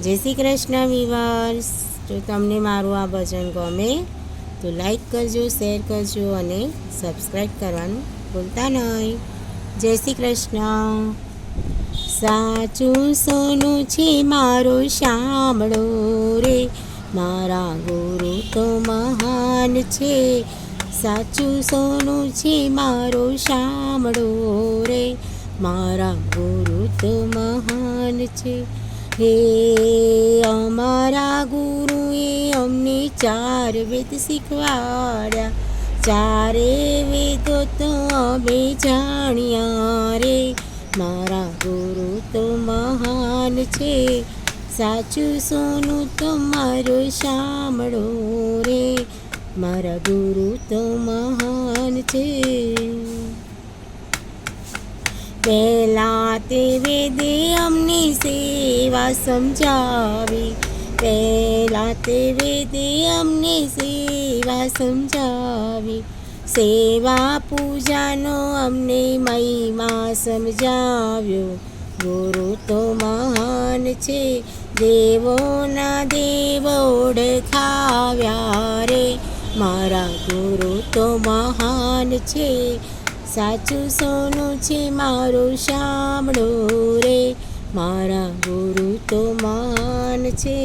જય શ્રી કૃષ્ણ વિવર્સ। જો તમને મારું આ ભજન ગમે તો લાઈક કરજો, શેર કરજો અને સબસ્ક્રાઈબ કરવાનું ભૂલતા નહીં। જય શ્રી કૃષ્ણ। સાચું સોનું છે મારું સાંભળો રે, મારા ગુરુ તો મહાન છે। સાચું સોનું છે મારું સાંભળો રે, મારા ગુરુ તો મહાન છે। હે અમારા ગુરુએ અમને 4 વેદ શીખવાડ્યા, 4 વેદો તો અમે જાણ્યા રે, મારા ગુરુ તો મહાન છે। સાચું સોનું તમારું સાંભળો રે, મારા ગુરુ તો મહાન છે। પહેલા તે વેદે અમને સેવા સમજાવી, પહેલા તે વેદે અમને સેવા સમજાવી, સેવા પૂજાનો અમને મહિમા સમજાવ્યો। ગુરુ તો મહાન છે, દેવોના દેવ ઓળખાવ્યા રે, મારા ગુરુ તો મહાન છે। સાચું સોનું છે મારું સાંભળો રે, મારા ગુરુ તો મહાન છે।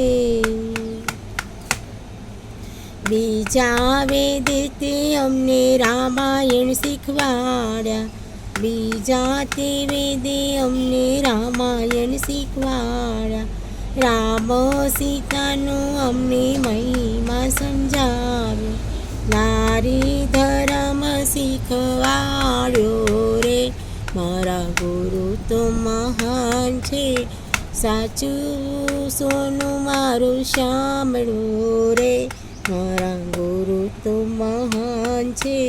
બીજા વેદે તે અમને રામાયણ શીખવાડ્યા, બીજા તે વેદે અમને રામાયણ શીખવાડ્યા, રામ સીતાનો અમને મહિમા સમજાવ્યો, નારી ધર્મ શીખવાડ્યો રે, મારા ગુરુ તો મહાન છે। સાચું સોનું મારું સાંભળો રે, મારા ગુરુ તો મહાન છે।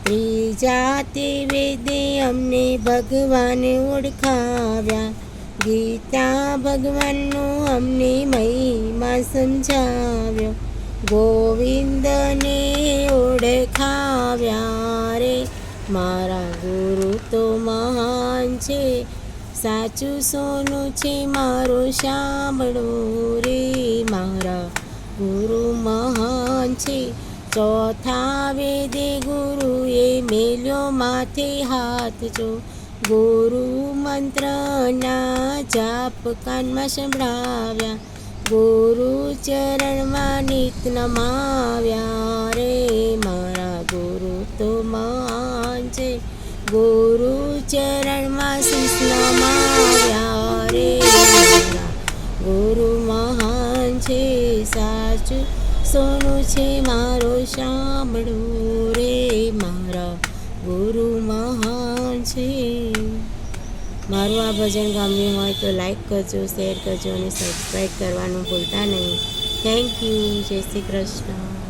ત્રીજા તે વેદે અમને ભગવાન ઓળખાવ્યા, ગીતા ભગવાનનો અમને મહિમા સમજાવ્યો, ગોવિંદને ઓળખાવ્યા રે, મારા ગુરુ તો મહાન છે। સાચું સોનું છે મારું સાંભળો રે, મારા ગુરુ મહાન છે। ચોથા વેદે ગુરુએ મેલ્યો માથે હાથ જો, ગુરુ મંત્રના જાપ કાનમાં સંભળાવ્યા, ગુરુ ચરણમાં નિત નમાવ્યા રે, મારા ગુરુ તો મહાન છે। ગુરુ ચરણમાં શીશ નમાવ્યા રે, મારા ગુરુ મહાન છે। સાચું સોનું છે મારું સાંભળો રે, મારા ગુરુ મહાન છે। મારું આ ભજન ગમ્યું હોય તો લાઈક કરજો, શેર કરજો અને સબસ્ક્રાઈબ કરવાનું ભૂલતા નહીં। Thank you. જય શ્રી કૃષ્ણ।